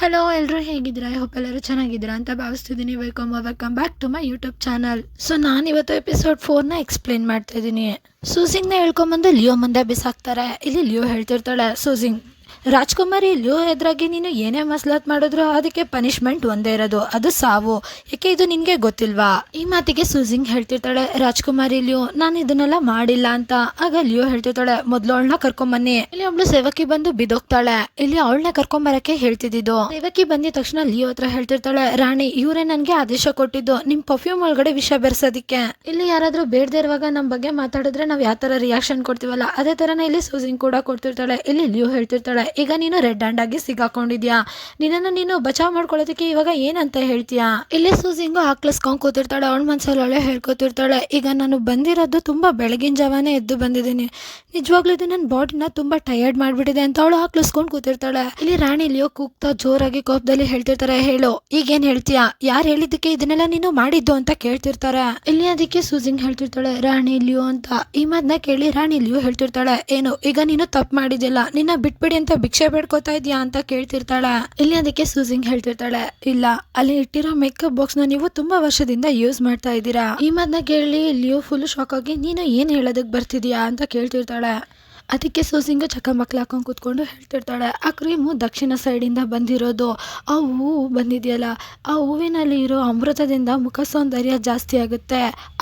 Hello ಎಲ್ಲರೂ ಹೇಗಿದ್ದೀರಾ? I hope ಎಲ್ಲರೂ ಚೆನ್ನಾಗಿದ್ದೀರಾ ಅಂತ ಭಾವಿಸ್ತಿದ್ದೀನಿ. Welcome back to my YouTube channel. So ನಾನಿವತ್ತು ಎಪಿಸೋಡ್ 4ನ ಎಕ್ಸ್ಪ್ಲೇನ್ ಮಾಡ್ತಾ ಇದ್ದೀನಿ. ಸೂಸಿಂಗ್ನ ಹೇಳ್ಕೊಂಬಂದು ಲಿಯೋ ಮುಂದೆ ಬಿಸಾಕ್ತಾರೆ. ಇಲ್ಲಿ ಲಿಯೋ ಹೇಳ್ತಿರ್ತಾಳೆ ಸೂಸಿಂಗ್, ರಾಜ್ಕುಮಾರಿ ಲಿಯೋ ಎದುರಾಗಿ ನೀನು ಏನೇ ಮಸ್ಲತ್ ಮಾಡಿದ್ರು ಅದಕ್ಕೆ ಪನಿಷ್ಮೆಂಟ್ ಒಂದೇ ಇರೋದು, ಅದು ಸಾವು. ಯಾಕೆ ಇದು ನಿನಗೆ ಗೊತ್ತಿಲ್ವಾ? ಈ ಮಾತಿಗೆ ಸೂಸಿಂಗ್ ಹೇಳ್ತಿರ್ತಾಳೆ, ರಾಜ್ಕುಮಾರಿ ಲಿಯೋ ನಾನು ಇದನ್ನೆಲ್ಲ ಮಾಡಿಲ್ಲ ಅಂತ. ಆಗ ಲಿಯೋ ಹೇಳ್ತಿರ್ತಾಳೆ, ಮೊದಲು ಅವಳನ್ನ ಕರ್ಕೊಂಬನ್ನಿ. ಇಲ್ಲಿ ಒಬ್ಳು ಸೇವಕಿ ಬಂದು ಬಿದೋಗ್ತಾಳೆ. ಇಲ್ಲಿ ಅವಳನ್ನ ಕರ್ಕೊಂಬರಕ್ಕೆ ಹೇಳ್ತಿದ್ದು. ಸೇವಕಿ ಬಂದಿದ ತಕ್ಷಣ ಲಿಯೋ ಹತ್ರ ಹೇಳ್ತಿರ್ತಾಳೆ, ರಾಣಿ ಇವರೇ ನನ್ಗೆ ಆದೇಶ ಕೊಟ್ಟಿದ್ದು ನಿಮ್ ಪರ್ಫ್ಯೂಮ್ ಒಳಗಡೆ ವಿಷ ಬೆರೆಸೋದಿಕ್ಕೆ. ಇಲ್ಲಿ ಯಾರಾದ್ರೂ ಬೇಡದೇ ಇರುವಾಗ ನಮ್ ಬಗ್ಗೆ ಮಾತಾಡಿದ್ರೆ ನಾವ್ ಯಾವ ತರ ರಿಯಾಕ್ಷನ್ ಕೊಡ್ತೀವಲ್ಲ ಅದೇ ತರನೇ ಇಲ್ಲಿ ಸೂಸಿಂಗ್ ಕೂಡ ಕೊಡ್ತಿರ್ತಾಳೆ. ಇಲ್ಲಿ ಲಿಯೋ ಹೇಳ್ತಿರ್ತಾಳೆ, ಈಗ ನೀನು ರೆಡ್ ಹ್ಯಾಂಡ್ ಆಗಿ ಸಿಗಾಕೊಂಡಿದ್ಯಾ, ನಿನ್ನನ್ನು ನೀನು ಬಚಾವ್ ಮಾಡ್ಕೊಳ್ಳೋದಕ್ಕೆ ಇವಾಗ ಏನಂತ ಹೇಳ್ತೀಯಾ? ಇಲ್ಲಿ ಸೂಸಿಂಗು ಹಾಕ್ಲಿಸ್ಕೊಂಡ್ ಕೂತಿರ್ತಾಳೆ. ಅವಳ ಮನ್ಸಲ್ಲಿ ಅವಳೆ ಹೇಳ್ಕೊತಿರ್ತಾಳೆ, ಈಗ ನಾನು ಬಂದಿರೋದು ತುಂಬಾ ಬೆಳಗಿನ ಜಾವನೇ ಎದ್ದು ಬಂದಿದ್ದೀನಿ, ನಿಜವಾಗ್ಲೂ ಇದು ನನ್ನ ಬಾಡಿನ ತುಂಬಾ ಟಯರ್ಡ್ ಮಾಡ್ಬಿಟ್ಟಿದೆ ಅಂತ ಅವಳು ಹಾಕ್ಲಿಸ್ಕೊಂಡ್ ಕೂತಿರ್ತಾಳೆ. ಇಲ್ಲಿ ರಾಣಿ ಲಿಯೋ ಕೂಗ್ತಾ ಜೋರಾಗಿ ಕೋಪದಲ್ಲಿ ಹೇಳ್ತಿರ್ತಾರೆ, ಹೇಳು ಈಗೇನ್ ಹೇಳ್ತೀಯಾ, ಯಾರು ಹೇಳಿದ್ದಕ್ಕೆ ಇದನ್ನೆಲ್ಲ ನೀನು ಮಾಡಿದ್ದು ಅಂತ ಕೇಳ್ತಿರ್ತಾರೆ. ಇಲ್ಲಿ ಅದಕ್ಕೆ ಸೂಸಿಂಗ್ ಹೇಳ್ತಿರ್ತಾಳೆ, ರಾಣಿ ಲಿಯೋ ಅಂತ. ಈ ಮಾತನ್ನ ಕೇಳಿ ರಾಣಿ ಲಿಯೋ ಹೇಳ್ತಿರ್ತಾಳೆ, ಏನು ಈಗ ನೀನು ತಪ್ಪು ಮಾಡಿದಿಲ್ಲ, ನಿನ್ನ ಬಿಟ್ಬಿಡಿ ಅಂತ ಭಿಕ್ಷೆ ಬೇಡ್ಕೋತಾ ಇದೀಯಾ ಅಂತ ಕೇಳ್ತಿರ್ತಾಳೆ. ಇಲ್ಲಿ ಅದಕ್ಕೆ ಸೂಸಿಂಗ್ ಹೇಳ್ತಿರ್ತಾಳೆ, ಇಲ್ಲ ಅಲ್ಲಿ ಇಟ್ಟಿರೋ ಮೇಕಪ್ ಬಾಕ್ಸ್ ನ ನೀವು ತುಂಬಾ ವರ್ಷದಿಂದ ಯೂಸ್ ಮಾಡ್ತಾ ಇದ್ದೀರಾ. ಈ ಮಾತನ್ನ ಕೇಳಿ ಲಿಯೋ ಫುಲ್ ಶಾಕ್ ಆಗಿ, ನೀನು ಏನ್ ಹೇಳೋದಕ್ ಬರ್ತಿದ್ಯಾ ಅಂತ ಕೇಳ್ತಿರ್ತಾಳೆ. ಅದಕ್ಕೆ ಸೂಸಿಂಗು ಚಕ್ಕ ಮಕ್ಳು ಹಾಕೊಂಡು ಕೂತ್ಕೊಂಡು ಹೇಳ್ತಿರ್ತಾಳೆ, ಆ ಕ್ರೀಮು ದಕ್ಷಿಣ ಸೈಡಿಂದ ಬಂದಿರೋದು, ಆ ಹೂವು ಬಂದಿದೆಯಲ್ಲ ಆ ಹೂವಿನಲ್ಲಿ ಇರೋ ಅಮೃತದಿಂದ ಮುಖ ಸೌಂದರ್ಯ ಜಾಸ್ತಿ ಆಗುತ್ತೆ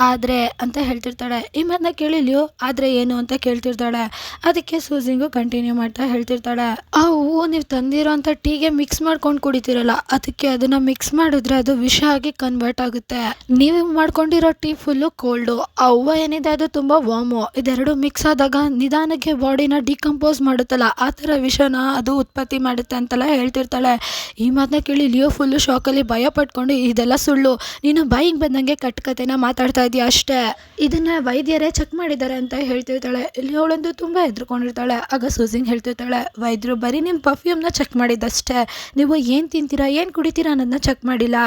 ಆದರೆ ಅಂತ ಹೇಳ್ತಿರ್ತಾಳೆ. ಈ ಮಾತನ್ನ ಕೇಳಿ ಲಿಯೋ ಆದ್ರೆ ಏನು ಅಂತ ಕೇಳ್ತಿರ್ತಾಳೆ. ಅದಕ್ಕೆ ಸೂಸಿಂಗು ಕಂಟಿನ್ಯೂ ಮಾಡ್ತಾ ಹೇಳ್ತಿರ್ತಾಳೆ, ಆ ಹೂವು ನೀವು ತಂದಿರೋ ಅಂತ ಟೀಗೆ ಮಿಕ್ಸ್ ಮಾಡ್ಕೊಂಡು ಕುಡಿತೀರಲ್ಲ ಅದಕ್ಕೆ ಅದನ್ನ ಮಿಕ್ಸ್ ಮಾಡಿದ್ರೆ ಅದು ವಿಷ ಆಗಿ ಕನ್ವರ್ಟ್ ಆಗುತ್ತೆ. ನೀವು ಮಾಡ್ಕೊಂಡಿರೋ ಟೀ ಫುಲ್ಲು ಕೋಲ್ಡು, ಆ ಹೂವು ಏನಿದೆ ಅದು ತುಂಬಾ ವಾಮು, ಇದೆರಡು ಮಿಕ್ಸ್ ಆದಾಗ ನಿಧಾನಕ್ಕೆ ಬಾಡಿನ ಡಿಕಂಪೋಸ್ ಮಾಡುತ್ತಲ್ಲ ಆ ಥರ ವಿಷನ ಅದು ಉತ್ಪತ್ತಿ ಮಾಡುತ್ತೆ ಅಂತೆಲ್ಲ ಹೇಳ್ತಿರ್ತಾಳೆ. ಈ ಮಾತನ್ನ ಕೇಳಿ ಲಿಯೋ ಫುಲ್ಲು ಶಾಕಲ್ಲಿ ಭಯ ಪಟ್ಕೊಂಡು, ಇದೆಲ್ಲ ಸುಳ್ಳು, ನೀನು ಬಾಯಿಗೆ ಬಂದಂಗೆ ಕಟ್ಟುಕತೆನ ಮಾತಾಡ್ತಾ ಇದೀಯ ಅಷ್ಟೇ, ಇದನ್ನ ವೈದ್ಯರೇ ಚೆಕ್ ಮಾಡಿದ್ದಾರೆ ಅಂತ ಹೇಳ್ತಿರ್ತಾಳೆ. ಇಲ್ಲಿ ಅವಳಂತೂ ತುಂಬಾ ಎದ್ರುಕೊಂಡಿರ್ತಾಳೆ. ಆಗ ಸೂಸಿಂಗ್ ಹೇಳ್ತಿರ್ತಾಳೆ, ವೈದ್ಯರು ಬರೀ ನಿಮ್ಮ ಪರ್ಫ್ಯೂಮ್ನ ಚೆಕ್ ಮಾಡಿದ್ದಷ್ಟೇ, ನೀವು ಏನು ತಿಂತೀರಾ ಏನು ಕುಡಿತೀರಾ ಅನ್ನೋದನ್ನ ಚೆಕ್ ಮಾಡಿಲ್ಲ.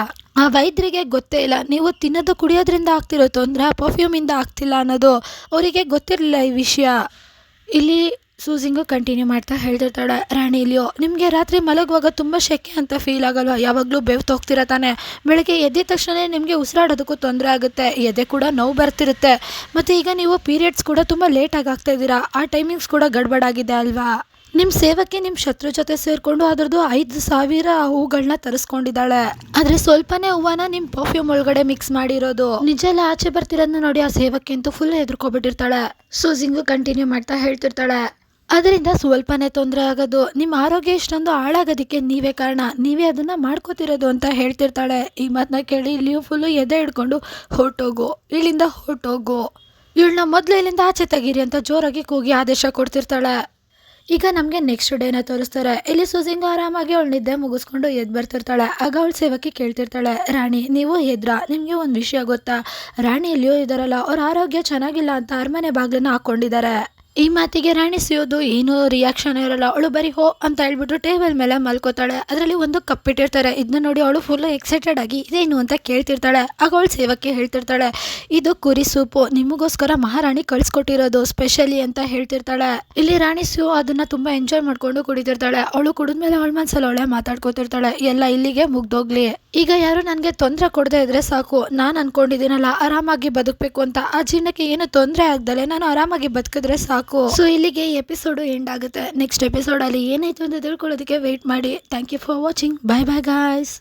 ಆ ವೈದ್ಯರಿಗೆ ಗೊತ್ತೇ ಇಲ್ಲ ನೀವು ತಿನ್ನೋದು ಕುಡಿಯೋದ್ರಿಂದ ಆಗ್ತಿರೋ ತೊಂದರೆ ಪರ್ಫ್ಯೂಮಿಂದ ಆಗ್ತಿಲ್ಲ ಅನ್ನೋದು, ಅವರಿಗೆ ಗೊತ್ತಿರಲಿಲ್ಲ ಈ ವಿಷಯ. ಇಲ್ಲಿ ಸೂಸಿಂಗು ಕಂಟಿನ್ಯೂ ಮಾಡ್ತಾ ಹೇಳ್ತಿರ್ತಾಳೆ, ರಾಣಿ ಲಿಯೋ ನಿಮಗೆ ರಾತ್ರಿ ಮಲಗುವಾಗ ತುಂಬ ಶೆಕೆ ಅಂತ ಫೀಲ್ ಆಗಲ್ವಾ, ಯಾವಾಗಲೂ ಹೋಗ್ತಿರ ತಾನೆ, ಬೆಳಗ್ಗೆ ಎದ್ದ ತಕ್ಷಣ ನಿಮಗೆ ಉಸಿರಾಡೋದಕ್ಕೂ ತೊಂದರೆ ಆಗುತ್ತೆ, ಎದೆ ಕೂಡ ನೋವು ಬರ್ತಿರುತ್ತೆ, ಮತ್ತು ಈಗ ನೀವು ಪೀರಿಯಡ್ಸ್ ಕೂಡ ತುಂಬ ಲೇಟಾಗಿ ಆಗ್ತಾ ಇದ್ದೀರಾ, ಆ ಟೈಮಿಂಗ್ಸ್ ಕೂಡ ಗಡ್ಬಡಾಗಿದೆ ಅಲ್ವಾ. ನಿಮ್ಮ ಸೇವಕಿ ನಿಮ್ಮ ಶತ್ರು ಜೊತೆ ಸೇರಿಕೊಂಡು ಅದರದ್ದು 5,000 ಹೂಗಳನ್ನ ತರಿಸ್ಕೊಂಡಿದ್ದಾಳೆ, ಆದರೆ ಸ್ವಲ್ಪನೇ ಹೂವನ್ನ ನಿಮ್ಮ ಪರ್ಫ್ಯೂಮ್ ಒಳಗಡೆ ಮಿಕ್ಸ್ ಮಾಡಿರೋದು, ನಿಜ ಎಲ್ಲ ಆಚೆ ಬರ್ತಿರೋದನ್ನ ನೋಡಿ ಆ ಸೇವಕಿ ಅಂತೂ ಫುಲ್ ಎದ್ರುಕೊಬಿಟ್ಟಿರ್ತಾಳೆ. ಸೂಸಿಂಗು ಕಂಟಿನ್ಯೂ ಮಾಡ್ತಾ ಹೇಳ್ತಿರ್ತಾಳೆ, ಅದರಿಂದ ಸ್ವಲ್ಪನೇ ತೊಂದರೆ ಆಗೋದು, ನಿಮ್ಮ ಆರೋಗ್ಯ ಇಷ್ಟೊಂದು ಹಾಳಾಗೋದಕ್ಕೆ ನೀವೇ ಕಾರಣ, ನೀವೇ ಅದನ್ನ ಮಾಡ್ಕೋತಿರೋದು ಅಂತ ಹೇಳ್ತಿರ್ತಾಳೆ. ಈ ಮಾತನ್ನ ಕೇಳಿ ಲಿಯೋ ಫುಲ್ಲು ಎದೆ ಹಿಡ್ಕೊಂಡು, ಹೊರಟೋಗು ಇಲ್ಲಿಂದ ಹೊರಟೋಗು, ಇವಳನ್ನ ಮೊದಲು ಇಲ್ಲಿಂದ ಆಚೆ ತೆಗೀರಿ ಅಂತ ಜೋರಾಗಿ ಕೂಗಿ ಆದೇಶ ಕೊಡ್ತಿರ್ತಾಳೆ. ಈಗ ನಮಗೆ ನೆಕ್ಸ್ಟ್ ಡೇನ ತೋರಿಸ್ತಾರೆ. ಇಲ್ಲಿ ಸೂಸಿಂಗ್ ಆರಾಮಾಗಿ ಅವಳು ನಿದ್ದೆ ಮುಗಿಸ್ಕೊಂಡು ಎದ್ದು ಬರ್ತಿರ್ತಾಳೆ. ಆಗ ಅವಳು ಸೇವಕಿ ಕೇಳ್ತಿರ್ತಾಳೆ, ರಾಣಿ ನೀವು ಎದ್ರಾ, ನಿಮಗೆ ಒಂದು ವಿಷಯ ಗೊತ್ತಾ, ರಾಣಿ ಲಿಯೋ ಇದ್ದಾರಲ್ಲ ಅವ್ರ ಆರೋಗ್ಯ ಚೆನ್ನಾಗಿಲ್ಲ ಅಂತ ಅರಮನೆ ಬಾಗಿಲನ್ನ ಹಾಕೊಂಡಿದ್ದಾರೆ. ಈ ಮಾತಿಗೆ ರಾಣಿ ಸಿಯೋದು ಏನೂ ರಿಯಾಕ್ಷನ್ ಇರಲ್ಲ, ಅವಳು ಬರೀ ಹೋ ಅಂತ ಹೇಳ್ಬಿಟ್ಟು ಟೇಬಲ್ ಮೇಲೆ ಮಲ್ಕೋತಾಳೆ. ಅದರಲ್ಲಿ ಒಂದು ಕಪ್ ಇಟ್ಟಿರ್ತಾರೆ. ಇದನ್ನ ನೋಡಿ ಅವಳು ಫುಲ್ ಎಕ್ಸೈಟೆಡ್ ಆಗಿ ಇದೇನು ಅಂತ ಕೇಳ್ತಿರ್ತಾಳೆ. ಆಗ ಅವಳು ಸೇವಕ್ಕೆ ಹೇಳ್ತಿರ್ತಾಳೆ, ಇದು ಕುರಿ ಸೂಪು, ನಿಮಗೋಸ್ಕರ ಮಹಾರಾಣಿ ಕಳಿಸ್ಕೊಟ್ಟಿರೋದು ಸ್ಪೆಷಲಿ ಅಂತ ಹೇಳ್ತಿರ್ತಾಳೆ. ಇಲ್ಲಿ ರಾಣಿ ಸಿಯೋ ಅದನ್ನ ತುಂಬಾ ಎಂಜಾಯ್ ಮಾಡ್ಕೊಂಡು ಕುಡಿತಿರ್ತಾಳೆ. ಅವಳು ಕುಡಿದ್ಮೇಲೆ ಅವಳ ಮನ್ಸಲ್ಲಿ ಅವಳೆ ಮಾತಾಡ್ಕೋತಿರ್ತಾಳೆ, ಎಲ್ಲ ಇಲ್ಲಿಗೆ ಮುಗ್ದೋಗ್ಲಿ, ಈಗ ಯಾರು ನನಗೆ ತೊಂದರೆ ಕೊಡದೆ ಇದ್ರೆ ಸಾಕು, ನಾನು ಅನ್ಕೊಂಡಿದ್ದೀನಲ್ಲ ಆರಾಮಾಗಿ ಬದುಕಬೇಕು ಅಂತ, ಆ ಜೀವನಕ್ಕೆ ಏನು ತೊಂದರೆ ಆಗ್ದಲೆ ನಾನು ಆರಾಮಾಗಿ ಬದುಕಿದ್ರೆ ಸಾಕು. ಸೊ ಇಲ್ಲಿಗೆ ಎಪಿಸೋಡು ಎಂಡ್ ಆಗುತ್ತೆ. ನೆಕ್ಸ್ಟ್ ಎಪಿಸೋಡ್ ಅಲ್ಲಿ ಏನಾಯ್ತು ಅಂತ ತಿಳ್ಕೊಳ್ಳೋದಕ್ಕೆ ವೇಟ್ ಮಾಡಿ. Thank you for watching. Bye bye guys.